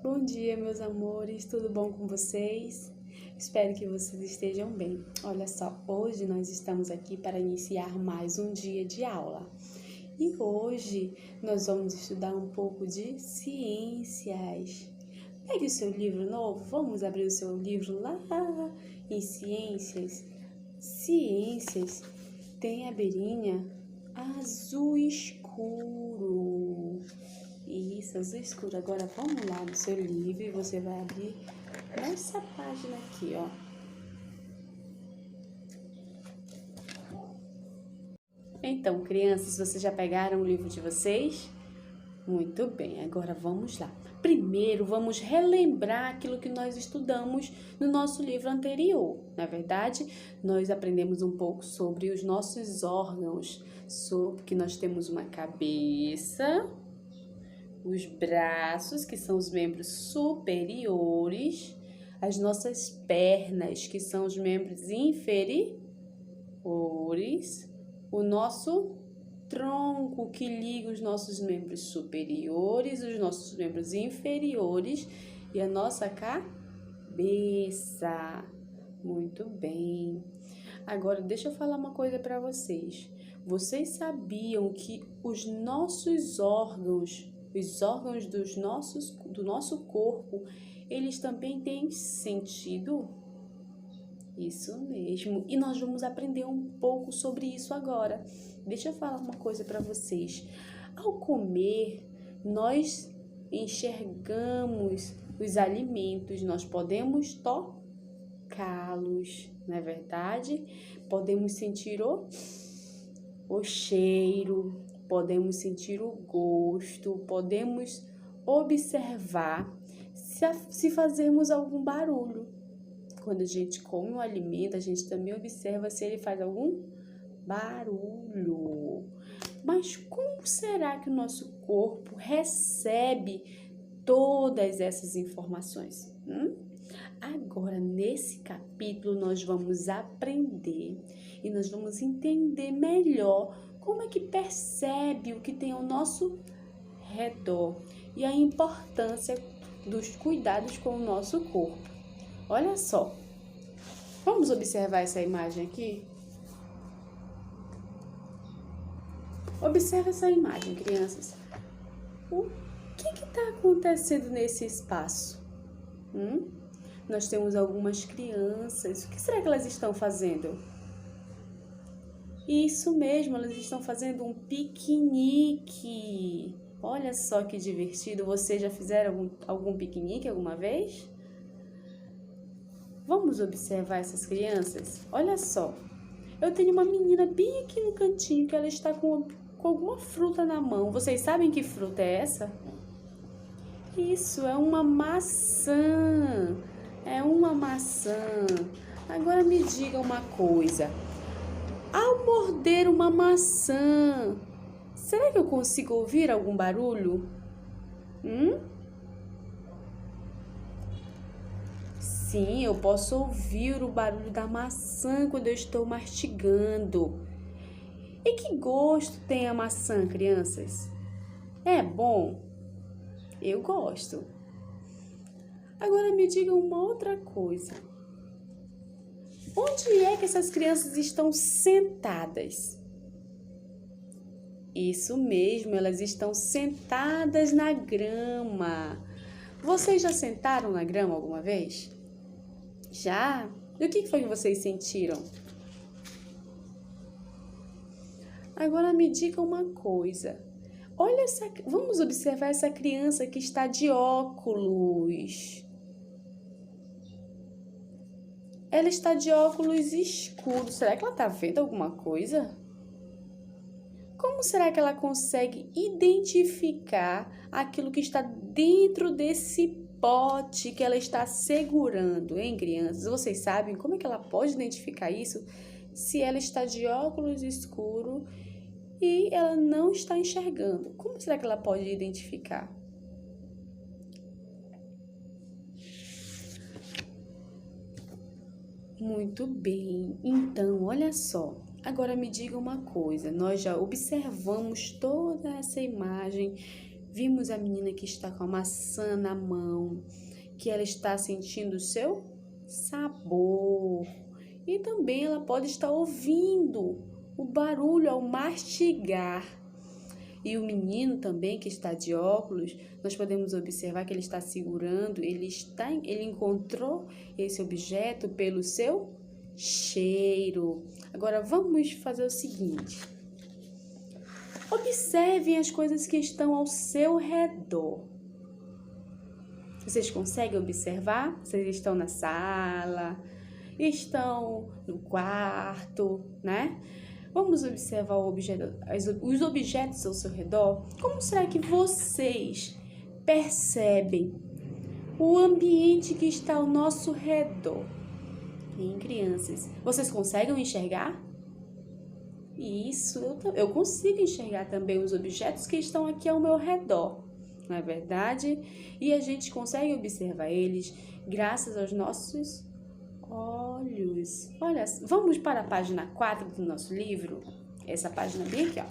Bom dia, meus amores, tudo bom com vocês? Espero que vocês estejam bem. Olha só, hoje nós estamos aqui para iniciar mais um dia de aula. E hoje nós vamos estudar um pouco de ciências. Pegue o seu livro novo, vamos abrir o seu livro lá em ciências. Ciências tem a beirinha azul escuro. Isso, azul escuro. Agora vamos lá no seu livro e você vai abrir nessa página aqui, ó. Então, crianças, vocês já pegaram o livro de vocês? Muito bem, agora vamos lá. Primeiro, vamos relembrar aquilo que nós estudamos no nosso livro anterior. Na verdade, nós aprendemos um pouco sobre os nossos órgãos, sobre que nós temos uma cabeça, os braços, que são os membros superiores, as nossas pernas, que são os membros inferiores, o nosso tronco, que liga os nossos membros superiores, os nossos membros inferiores e a nossa cabeça. Muito bem. Agora, deixa eu falar uma coisa para vocês. Vocês sabiam que os nossos órgãos, os órgãos do nosso corpo, eles também têm sentido? Isso mesmo. E nós vamos aprender um pouco sobre isso agora. Deixa eu falar uma coisa para vocês. Ao comer, nós enxergamos os alimentos, nós podemos tocá-los, não é verdade? Podemos sentir o cheiro, podemos sentir o gosto, podemos observar se fazemos algum barulho. Quando a gente come um alimento, a gente também observa se ele faz algum barulho. Mas como será que o nosso corpo recebe todas essas informações? Agora, nesse capítulo, nós vamos aprender e nós vamos entender melhor como é que percebe o que tem ao nosso redor e a importância dos cuidados com o nosso corpo. Olha só, vamos observar essa imagem aqui? Observe essa imagem, crianças. O que está acontecendo nesse espaço? Nós temos algumas crianças. O que será que elas estão fazendo? Isso mesmo, elas estão fazendo um piquenique. Olha só que divertido. Vocês já fizeram algum piquenique alguma vez? Vamos observar essas crianças? Olha só, eu tenho uma menina bem aqui no cantinho que ela está com alguma fruta na mão. Vocês sabem que fruta é essa? Isso, é uma maçã. É uma maçã. Agora me diga uma coisa. Ao morder uma maçã, será que eu consigo ouvir algum barulho? Sim, eu posso ouvir o barulho da maçã quando eu estou mastigando. E que gosto tem a maçã, crianças? É bom? Eu gosto. Agora me digam uma outra coisa. Onde é que essas crianças estão sentadas? Isso mesmo, elas estão sentadas na grama. Vocês já sentaram na grama alguma vez? Já? E o que foi que vocês sentiram? Agora me diga uma coisa. Olha vamos observar essa criança que está de óculos. Ela está de óculos escuros. Será que ela está vendo alguma coisa? Como será que ela consegue identificar aquilo que está dentro desse pote que ela está segurando, hein, crianças? Vocês sabem como é que ela pode identificar isso se ela está de óculos escuro e ela não está enxergando? Como será que ela pode identificar? Muito bem, então olha só. Agora me diga uma coisa, nós já observamos toda essa imagem, Vimos a menina que está com a maçã na mão, que ela está sentindo o seu sabor. E também ela pode estar ouvindo o barulho ao mastigar. E o menino também que está de óculos, nós podemos observar que ele está segurando, ele encontrou esse objeto pelo seu cheiro. Agora vamos fazer o seguinte. Observem as coisas que estão ao seu redor. Vocês conseguem observar? Vocês estão na sala, estão no quarto, né? Vamos observar os objetos ao seu redor. Como será que vocês percebem o ambiente que está ao nosso redor? Em crianças, vocês conseguem enxergar? Isso, eu consigo enxergar também os objetos que estão aqui ao meu redor, não é verdade? E a gente consegue observar eles graças aos nossos olhos. Olha, vamos para a página 4 do nosso livro? Essa página bem aqui, ó.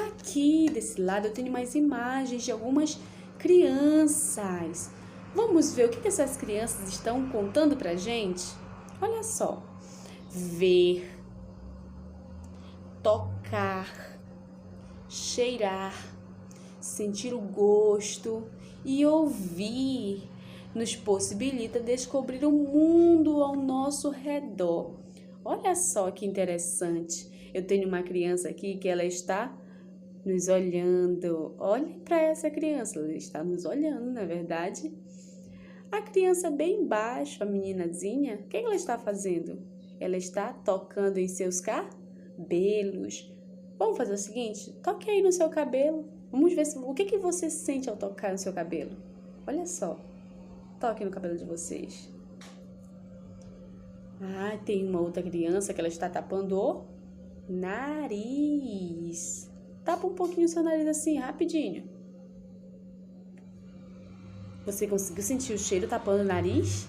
Aqui, desse lado, eu tenho mais imagens de algumas crianças. Vamos ver o que essas crianças estão contando pra gente? Olha só. Ver, tocar, cheirar, sentir o gosto e ouvir nos possibilita descobrir o mundo ao nosso redor. Olha só que interessante. Eu tenho uma criança aqui que ela está nos olhando. Olhe para essa criança, ela está nos olhando, não é verdade? A criança bem embaixo, a meninazinha, o que ela está fazendo? Ela está tocando em seus cabelos. Vamos fazer o seguinte? Toque aí no seu cabelo. Vamos ver o que você sente ao tocar no seu cabelo. Olha só. Toque no cabelo de vocês. Ah, tem uma outra criança que ela está tapando o nariz. Tapa um pouquinho o seu nariz assim, rapidinho. Você conseguiu sentir o cheiro tapando o nariz?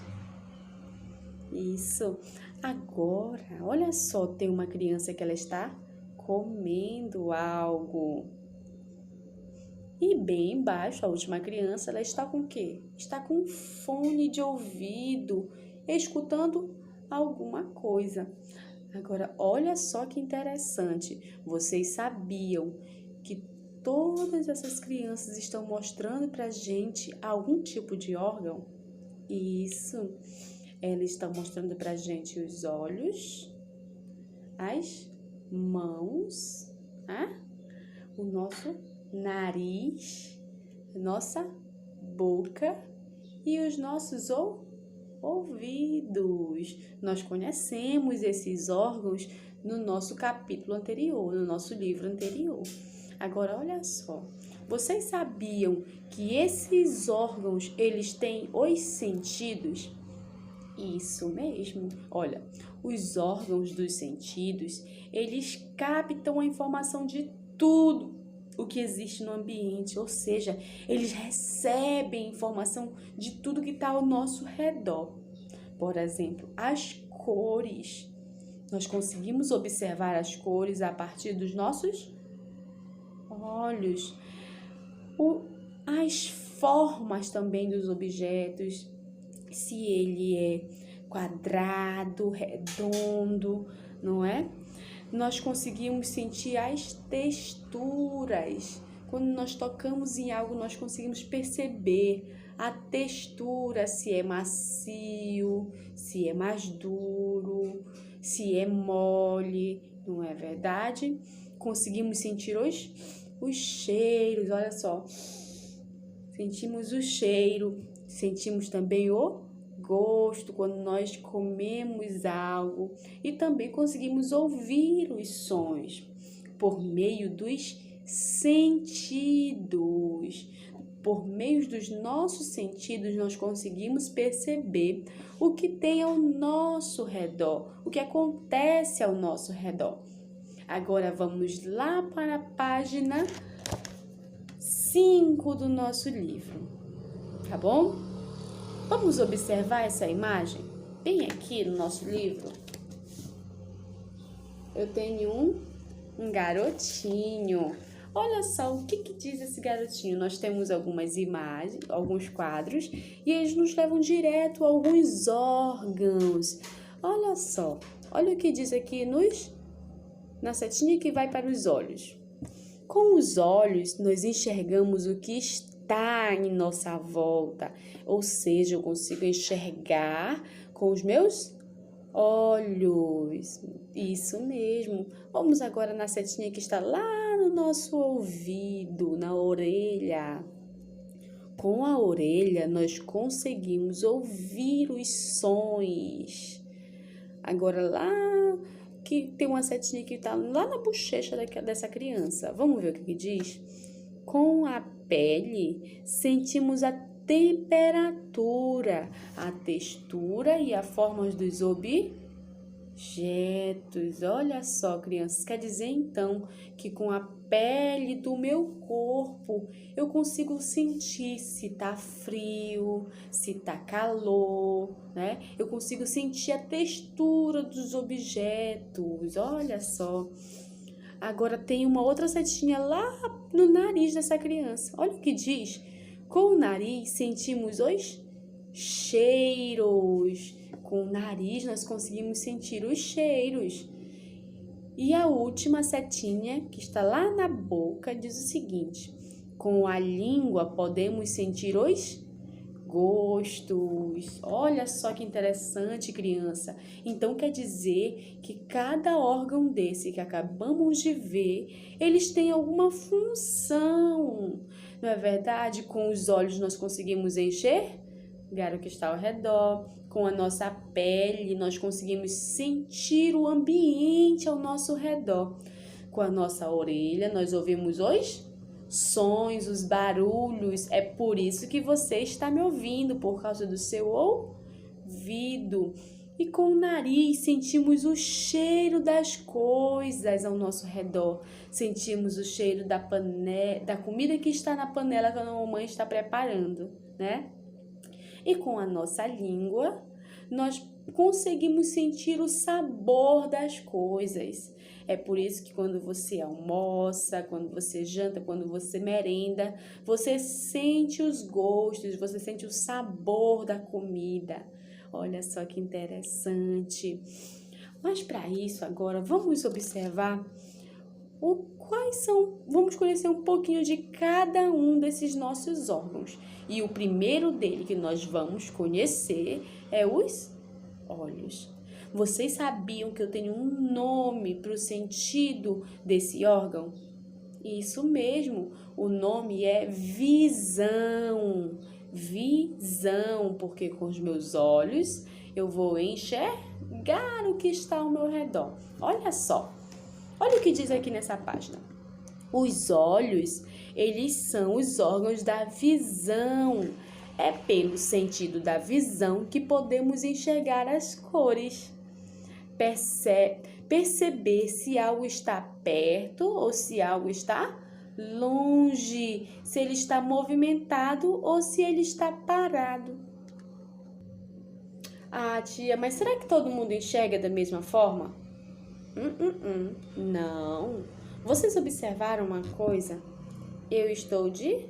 Isso. Agora, olha só, tem uma criança que ela está comendo algo. E bem embaixo, a última criança, ela está com o quê? Está com um fone de ouvido, escutando alguma coisa. Agora, olha só que interessante. Vocês sabiam que todas essas crianças estão mostrando pra gente algum tipo de órgão? Isso. Elas estão mostrando pra gente os olhos, as mãos, o nosso nariz, nossa boca e os nossos ouvidos. Nós conhecemos esses órgãos no nosso capítulo anterior, no nosso livro anterior. Agora, olha só. Vocês sabiam que esses órgãos, eles têm os sentidos? Isso mesmo. Olha, os órgãos dos sentidos, eles captam a informação de tudo o que existe no ambiente, ou seja, eles recebem informação de tudo que está ao nosso redor. Por exemplo, as cores. Nós conseguimos observar as cores a partir dos nossos olhos. As formas também dos objetos, se ele é quadrado, redondo, não é? Nós conseguimos sentir as texturas. Quando nós tocamos em algo, nós conseguimos perceber a textura, se é macio, se é mais duro, se é mole, não é verdade? Conseguimos sentir os cheiros, olha só. Sentimos o cheiro, sentimos também o gosto quando nós comemos algo e também conseguimos ouvir os sons por meio dos sentidos. Por meio dos nossos sentidos, nós conseguimos perceber o que tem ao nosso redor, o que acontece ao nosso redor. Agora vamos lá para a página 5 do nosso livro, tá bom? Vamos observar essa imagem bem aqui no nosso livro. Eu tenho Um garotinho. Olha só o que diz esse garotinho. Nós temos algumas imagens, alguns quadros, e eles nos levam direto a alguns órgãos. Olha só, olha o que diz aqui na setinha que vai para os olhos. Com os olhos, nós enxergamos o que está em nossa volta, ou seja, eu consigo enxergar com os meus olhos. Isso mesmo. Vamos agora na setinha que está lá no nosso ouvido, na orelha. Com a orelha, nós conseguimos ouvir os sons. Agora lá que tem uma setinha que está lá na bochecha dessa criança. Vamos ver o que diz? Com a pele, sentimos a temperatura, a textura e a forma dos objetos. Olha só, crianças, quer dizer então que com a pele do meu corpo eu consigo sentir se tá frio, se tá calor, né? Eu consigo sentir a textura dos objetos. Olha só. Agora tem uma outra setinha lá no nariz dessa criança. Olha o que diz. Com o nariz sentimos os cheiros. Com o nariz nós conseguimos sentir os cheiros. E a última setinha, que está lá na boca, diz o seguinte: com a língua podemos sentir os gostos. Olha só que interessante, criança. Então quer dizer que cada órgão desse que acabamos de ver, eles têm alguma função. Não é verdade? Com os olhos nós conseguimos enxergar o que está ao redor. Com a nossa pele nós conseguimos sentir o ambiente ao nosso redor. Com a nossa orelha nós ouvimos os sons, os barulhos. É por isso que você está me ouvindo, por causa do seu ouvido. E com o nariz sentimos o cheiro das coisas ao nosso redor. Sentimos o cheiro da comida que está na panela que a mamãe está preparando, né? E com a nossa língua, nós conseguimos sentir o sabor das coisas. É por isso que quando você almoça, quando você janta, quando você merenda, você sente os gostos, você sente o sabor da comida. Olha só que interessante. Mas para isso agora, vamos observar vamos conhecer um pouquinho de cada um desses nossos órgãos. E o primeiro dele que nós vamos conhecer é os olhos. Vocês sabiam que eu tenho um nome para o sentido desse órgão? Isso mesmo, o nome é visão. Visão, porque com os meus olhos eu vou enxergar o que está ao meu redor. Olha só, olha o que diz aqui nessa página. Os olhos, eles são os órgãos da visão. É pelo sentido da visão que podemos enxergar as cores. Perceber se algo está perto ou se algo está longe, se ele está movimentado ou se ele está parado. Ah, tia, mas será que todo mundo enxerga da mesma forma? Não. Vocês observaram uma coisa? Eu estou de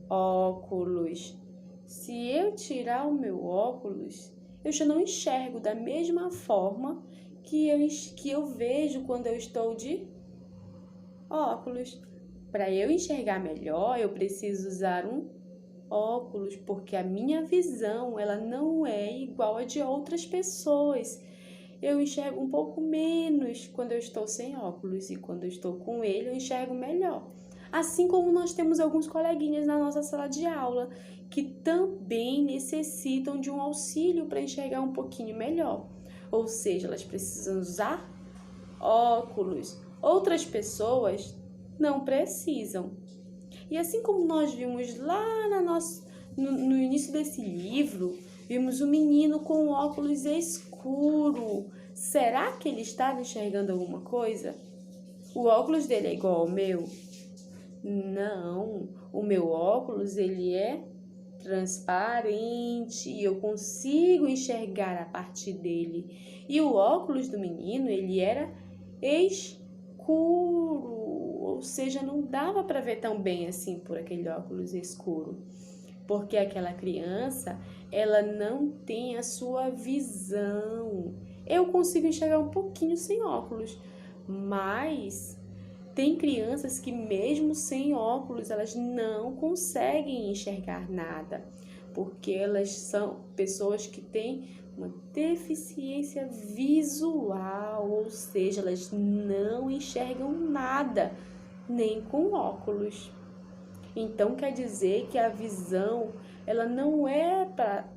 óculos. Se eu tirar o meu óculos, eu já não enxergo da mesma forma que eu vejo quando eu estou de óculos. Para eu enxergar melhor, eu preciso usar um óculos, porque a minha visão ela não é igual a de outras pessoas. Eu enxergo um pouco menos quando eu estou sem óculos e quando eu estou com ele eu enxergo melhor. Assim como nós temos alguns coleguinhas na nossa sala de aula que também necessitam de um auxílio para enxergar um pouquinho melhor. Ou seja, elas precisam usar óculos. Outras pessoas não precisam. E assim como nós vimos lá no início desse livro, vimos um menino com óculos escuro. Será que ele estava enxergando alguma coisa? O óculos dele é igual ao meu? Não, o meu óculos ele é transparente e eu consigo enxergar a partir dele. E o óculos do menino ele era escuro. escuro, ou seja, não dava para ver tão bem assim por aquele óculos escuro, porque aquela criança, ela não tem a sua visão. Eu consigo enxergar um pouquinho sem óculos, mas tem crianças que mesmo sem óculos, elas não conseguem enxergar nada, porque elas são pessoas que têm uma deficiência visual, ou seja, elas não enxergam nada, nem com óculos. Então quer dizer que a visão, ela não é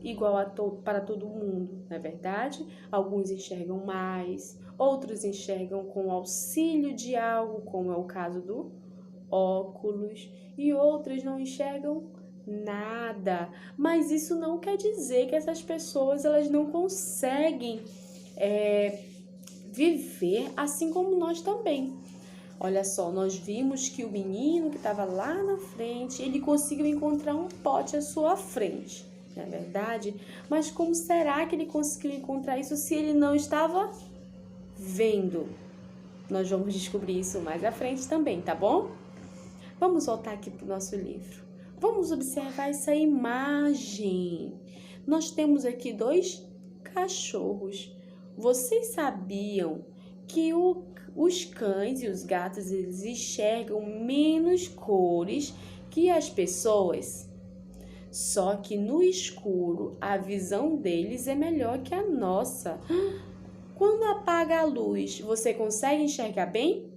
igual para todo mundo, não é verdade? Alguns enxergam mais, outros enxergam com auxílio de algo, como é o caso do óculos, e outros não enxergam nada. Mas isso não quer dizer que essas pessoas elas não conseguem viver assim como nós também. Olha só, nós vimos que o menino que estava lá na frente, ele conseguiu encontrar um pote à sua frente, não é verdade? Mas como será que ele conseguiu encontrar isso se ele não estava vendo? Nós vamos descobrir isso mais à frente também, tá bom? Vamos voltar aqui para o nosso livro. Vamos observar essa imagem. Nós temos aqui 2 cachorros. Vocês sabiam que os cães e os gatos, eles enxergam menos cores que as pessoas? Só que no escuro, a visão deles é melhor que a nossa. Quando apaga a luz, você consegue enxergar bem?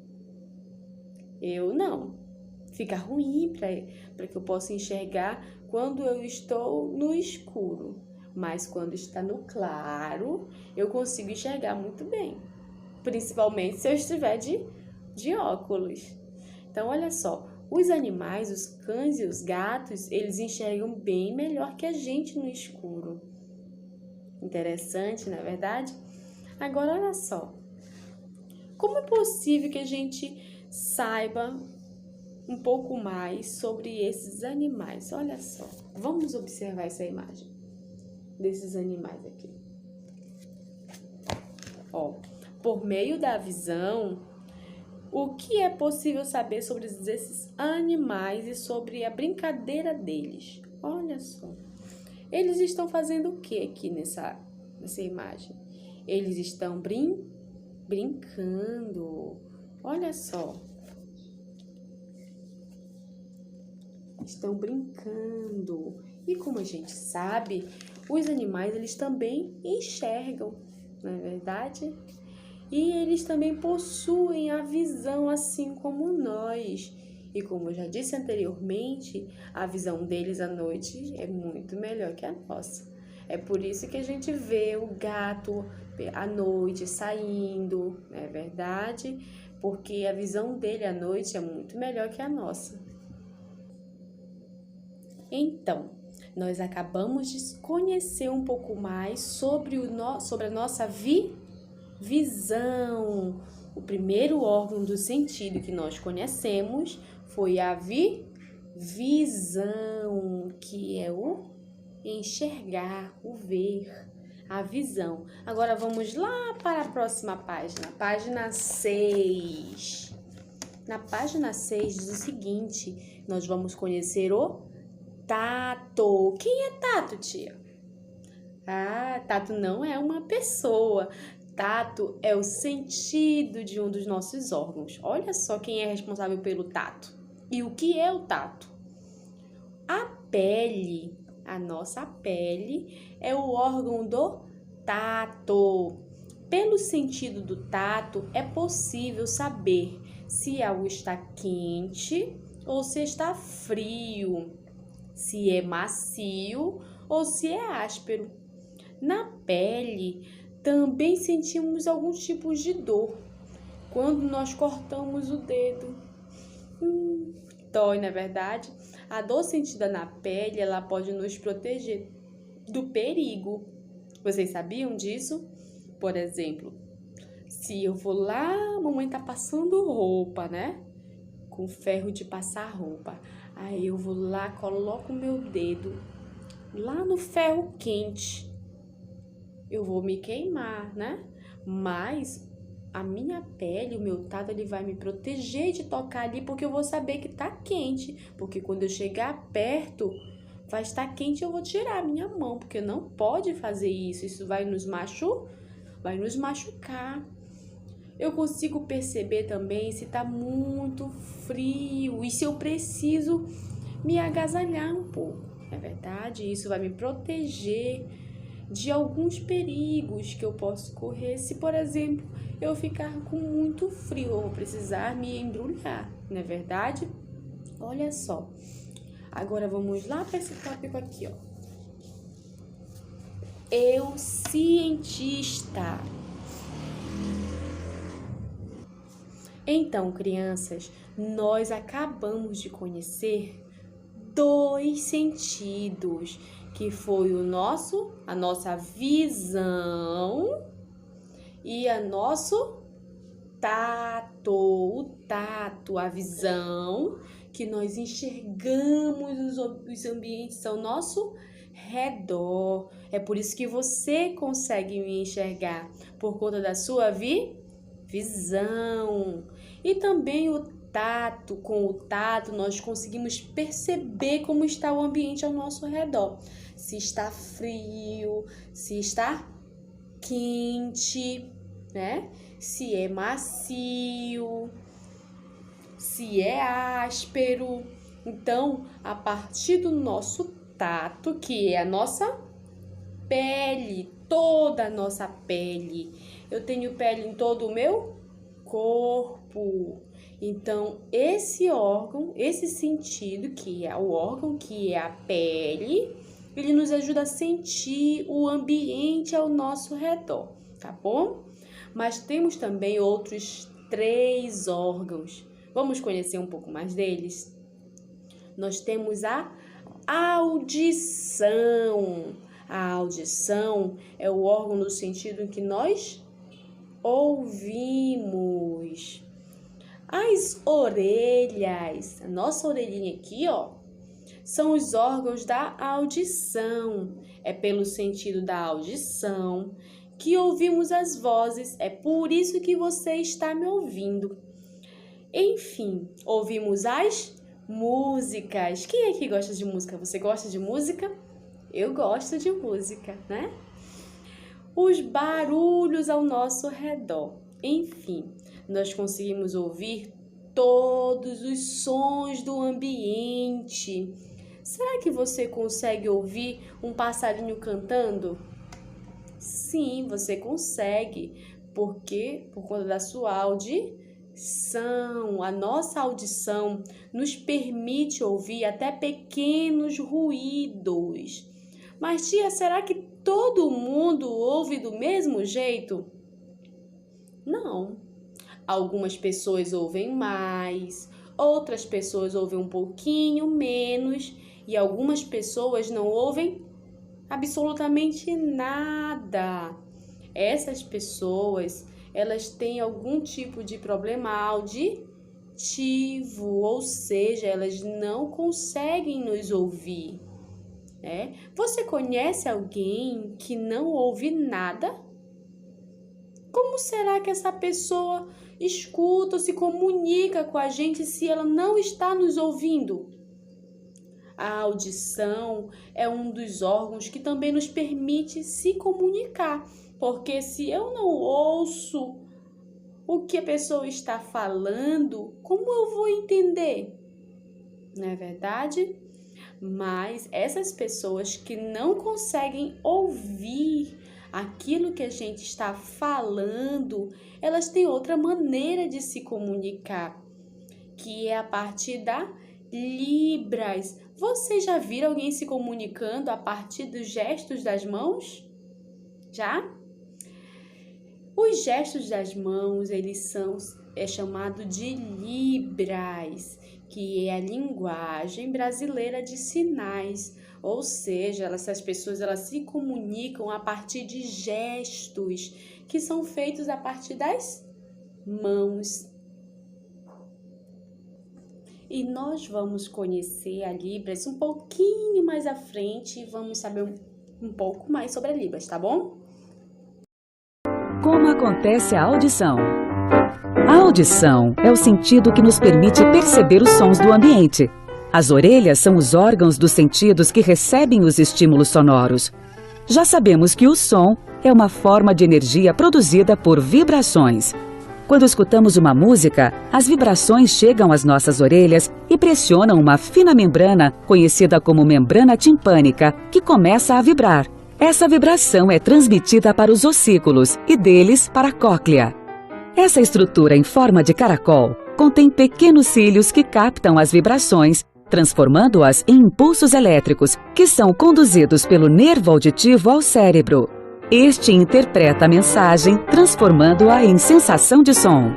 Eu não. Fica ruim para que eu possa enxergar quando eu estou no escuro. Mas quando está no claro, eu consigo enxergar muito bem. Principalmente se eu estiver de óculos. Então, olha só. Os animais, os cães e os gatos, eles enxergam bem melhor que a gente no escuro. Interessante, não é verdade? Agora, olha só. Como é possível que a gente saiba um pouco mais sobre esses animais? Olha só, vamos observar essa imagem desses animais aqui. Ó, por meio da visão, o que é possível saber sobre esses animais e sobre a brincadeira deles? Olha só, eles estão fazendo o que aqui nessa imagem? Eles estão brincando. Olha só. Estão brincando. E como a gente sabe, os animais eles também enxergam, não é verdade? E eles também possuem a visão assim como nós. E como eu já disse anteriormente, a visão deles à noite é muito melhor que a nossa. É por isso que a gente vê o gato à noite saindo, não é verdade? Porque a visão dele à noite é muito melhor que a nossa. Então, nós acabamos de conhecer um pouco mais sobre a nossa visão. O primeiro órgão do sentido que nós conhecemos foi a visão, que é o enxergar, o ver, a visão. Agora vamos lá para a próxima página, página 6. Na página 6 diz o seguinte: nós vamos conhecer o tato. Quem é tato, tia? Ah, tato não é uma pessoa. Tato é o sentido de um dos nossos órgãos. Olha só quem é responsável pelo tato. E o que é o tato? A pele, a nossa pele, é o órgão do tato. Pelo sentido do tato, é possível saber se algo está quente ou se está frio, se é macio ou se é áspero. Na pele, também sentimos alguns tipos de dor quando nós cortamos o dedo. Dói, não é verdade? A dor sentida na pele, ela pode nos proteger do perigo. Vocês sabiam disso? Por exemplo, se eu vou lá, a mamãe tá passando roupa, né? Com ferro de passar roupa. Aí eu vou lá, coloco o meu dedo lá no ferro quente. Eu vou me queimar, né? Mas a minha pele, o meu tato, ele vai me proteger de tocar ali, porque eu vou saber que tá quente. Porque quando eu chegar perto, vai estar quente, eu vou tirar a minha mão, porque não pode fazer isso. Isso vai nos machucar. Eu consigo perceber também se tá muito frio e se eu preciso me agasalhar um pouco. É verdade? Isso vai me proteger de alguns perigos que eu posso correr se, por exemplo, eu ficar com muito frio, eu vou precisar me embrulhar, não é verdade? Olha só. Agora vamos lá para esse tópico aqui, ó. Eu, cientista. Então, crianças, nós acabamos de conhecer 2 sentidos, que foi a nossa visão e o nosso tato. O tato, a visão, que nós enxergamos os ambientes ao nosso redor. É por isso que você consegue me enxergar, por conta da sua visão. E também o tato, com o tato nós conseguimos perceber como está o ambiente ao nosso redor. Se está frio, se está quente, né? Se é macio, se é áspero. Então, a partir do nosso tato, que é a nossa pele, toda a nossa pele. Eu tenho pele em todo o meu corpo. Então, esse órgão, esse sentido, que é o órgão, que é a pele, ele nos ajuda a sentir o ambiente ao nosso redor, tá bom? Mas temos também outros 3 órgãos. Vamos conhecer um pouco mais deles? Nós temos a audição. A audição é o órgão no sentido em que nós ouvimos. As orelhas, a nossa orelhinha aqui, ó, são os órgãos da audição. É pelo sentido da audição que ouvimos as vozes. É por isso que você está me ouvindo. Enfim, ouvimos as músicas. Quem aqui gosta de música? Você gosta de música? Eu gosto de música, né? Os barulhos ao nosso redor. Enfim, nós conseguimos ouvir todos os sons do ambiente. Será que você consegue ouvir um passarinho cantando? Sim, você consegue, porque por conta da sua audição, a nossa audição nos permite ouvir até pequenos ruídos. Mas, tia, será que todo mundo ouve do mesmo jeito? Não. Algumas pessoas ouvem mais, outras pessoas ouvem um pouquinho menos e algumas pessoas não ouvem absolutamente nada. Essas pessoas, elas têm algum tipo de problema auditivo, ou seja, elas não conseguem nos ouvir, né? Você conhece alguém que não ouve nada? Como será que essa pessoa escuta ou se comunica com a gente se ela não está nos ouvindo? A audição é um dos órgãos que também nos permite se comunicar, porque se eu não ouço o que a pessoa está falando, como eu vou entender? Não é verdade? Mas essas pessoas que não conseguem ouvir aquilo que a gente está falando, elas têm outra maneira de se comunicar, que é a partir da Libras. Vocês já viram alguém se comunicando a partir dos gestos das mãos? Já? Os gestos das mãos, é chamado de Libras, que é a linguagem brasileira de sinais. Ou seja, essas pessoas elas se comunicam a partir de gestos que são feitos a partir das mãos. E nós vamos conhecer a Libras um pouquinho mais à frente e vamos saber um pouco mais sobre a Libras, tá bom? Como acontece a audição? A audição é o sentido que nos permite perceber os sons do ambiente. As orelhas são os órgãos dos sentidos que recebem os estímulos sonoros. Já sabemos que o som é uma forma de energia produzida por vibrações. Quando escutamos uma música, as vibrações chegam às nossas orelhas e pressionam uma fina membrana, conhecida como membrana timpânica, que começa a vibrar. Essa vibração é transmitida para os ossículos e deles para a cóclea. Essa estrutura em forma de caracol contém pequenos cílios que captam as vibrações, transformando-as em impulsos elétricos, que são conduzidos pelo nervo auditivo ao cérebro. Este interpreta a mensagem, transformando-a em sensação de som.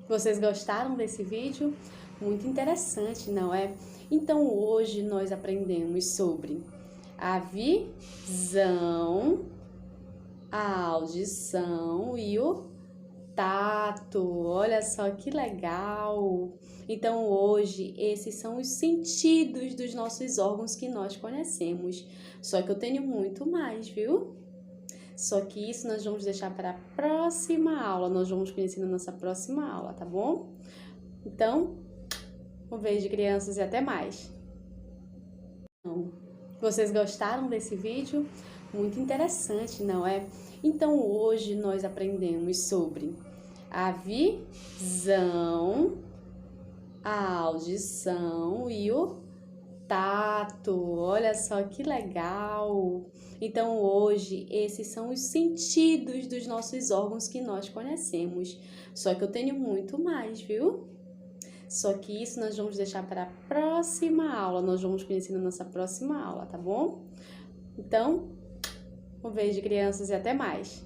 Vocês gostaram desse vídeo? Muito interessante, não é? Então hoje nós aprendemos sobre a visão, a audição e o tato. Olha só que legal! Então hoje esses são os sentidos dos nossos órgãos que nós conhecemos. Só que eu tenho muito mais, viu? Só que isso nós vamos deixar para a próxima aula. Nós vamos conhecer na nossa próxima aula, tá bom? Então, um beijo, crianças, e até mais! Vocês gostaram desse vídeo? Muito interessante, não é? Então hoje nós aprendemos sobre a visão, a audição e o tato. Olha só que legal! Então hoje esses são os sentidos dos nossos órgãos que nós conhecemos. Só que eu tenho muito mais, viu? Só que isso nós vamos deixar para a próxima aula. Nós vamos conhecer na nossa próxima aula, tá bom? Então, um beijo, crianças, e até mais!